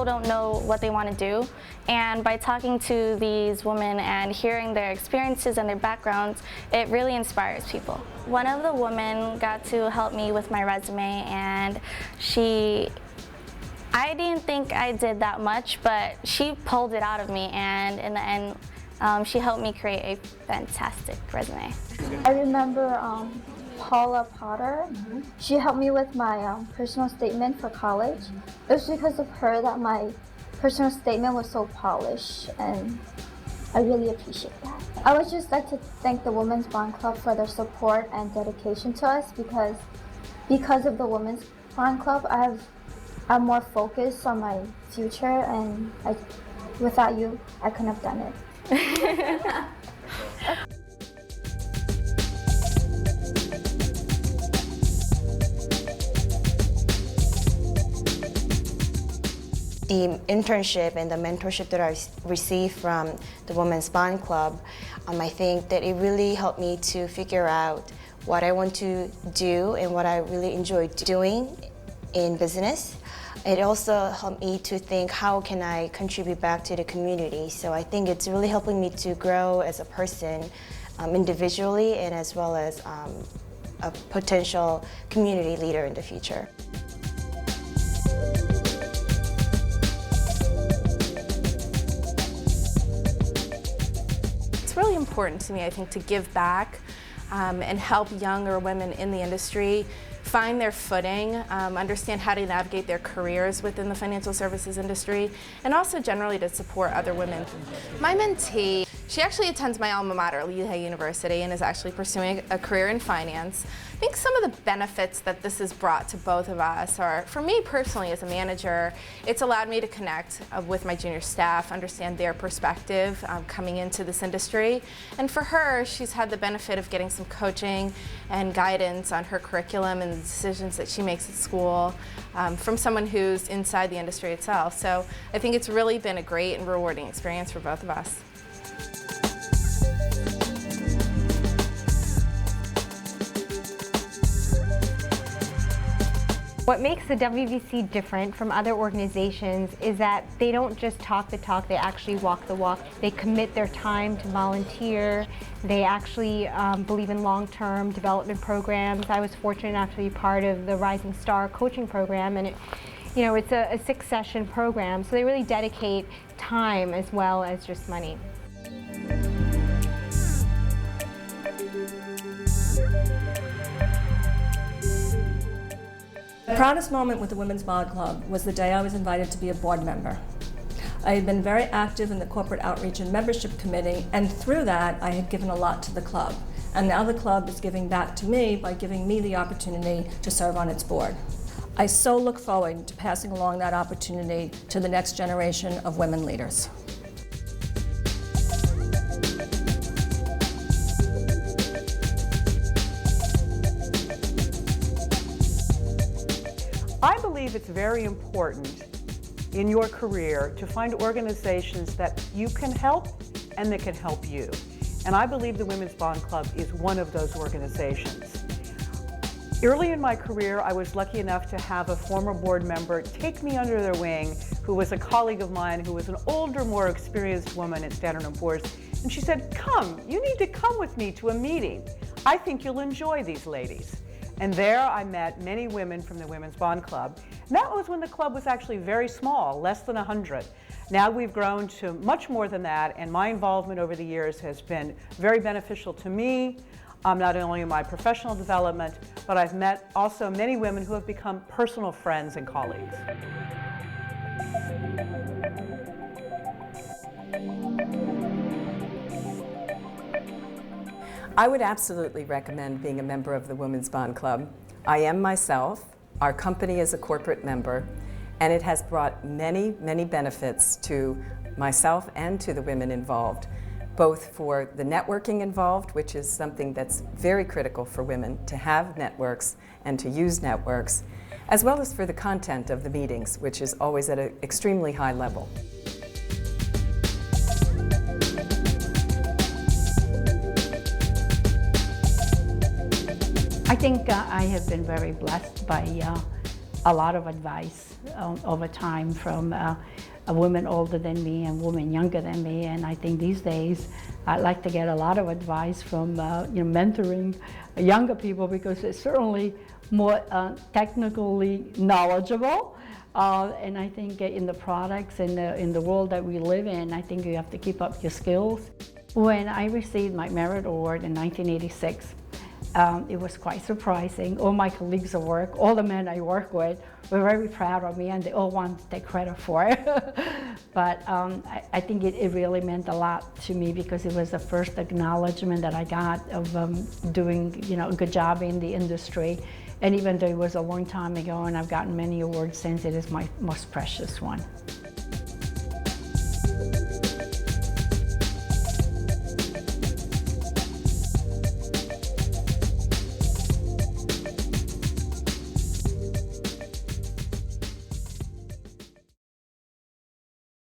don't know what they want to do, and by talking to these women and hearing their experiences and their backgrounds, it really inspires people. One of the women got to help me with my resume, and I didn't think I did that much, but she pulled it out of me, and in the end, she helped me create a fantastic resume. I remember Paula Potter. She helped me with my personal statement for college. It was because of her that my personal statement was so polished, and I really appreciate that. I would just like to thank the Women's Bond Club for their support and dedication to us, because of the Women's Bond Club, I'm more focused on my future, and without you, I couldn't have done it. The internship and the mentorship that I received from the Women's Bond Club, I think that it really helped me to figure out what I want to do and what I really enjoy doing in business. It also helped me to think, how can I contribute back to the community? So I think it's really helping me to grow as a person individually, and as well as a potential community leader in the future. It's really important to me, I think, to give back and help younger women in the industry find their footing, understand how to navigate their careers within the financial services industry, and also generally to support other women. My mentee, she actually attends my alma mater, Lehigh University, and is actually pursuing a career in finance. I think some of the benefits that this has brought to both of us are, for me personally as a manager, it's allowed me to connect with my junior staff, understand their perspective coming into this industry. And for her, she's had the benefit of getting some coaching and guidance on her curriculum and the decisions that she makes at school from someone who's inside the industry itself. So I think it's really been a great and rewarding experience for both of us. What makes the WBC different from other organizations is that they don't just talk the talk, they actually walk the walk. They commit their time to volunteer. They actually believe in long-term development programs. I was fortunate enough to be part of the Rising Star coaching program, and it's a 6-session program, so they really dedicate time as well as just money. The proudest moment with the Women's Bond Club was the day I was invited to be a board member. I had been very active in the corporate outreach and membership committee, and through that I had given a lot to the club. And now the club is giving back to me by giving me the opportunity to serve on its board. I so look forward to passing along that opportunity to the next generation of women leaders. I believe it's very important in your career to find organizations that you can help and that can help you. And I believe the Women's Bond Club is one of those organizations. Early in my career, I was lucky enough to have a former board member take me under their wing, who was a colleague of mine, who was an older, more experienced woman at Standard & Poor's. And she said, "Come, you need to come with me to a meeting. I think you'll enjoy these ladies." And there I met many women from the Women's Bond Club. And that was when the club was actually very small, less than 100. Now we've grown to much more than that, and my involvement over the years has been very beneficial to me, not only in my professional development, but I've met also many women who have become personal friends and colleagues. I would absolutely recommend being a member of the Women's Bond Club. I am myself. Our company is a corporate member, and it has brought many, many benefits to myself and to the women involved, both for the networking involved, which is something that's very critical for women to have networks and to use networks, as well as for the content of the meetings, which is always at an extremely high level. I think I have been very blessed by a lot of advice over time from women older than me and women younger than me. And I think these days I'd like to get a lot of advice from mentoring younger people, because it's certainly more technically knowledgeable. And I think in the products and in the world that we live in, I think you have to keep up your skills. When I received my Merit Award in 1986, it was quite surprising. All my colleagues at work, all the men I work with, were very proud of me, and they all wanted to take credit for it. But I think it really meant a lot to me, because it was the first acknowledgement that I got of doing a good job in the industry. And even though it was a long time ago and I've gotten many awards since, it is my most precious one.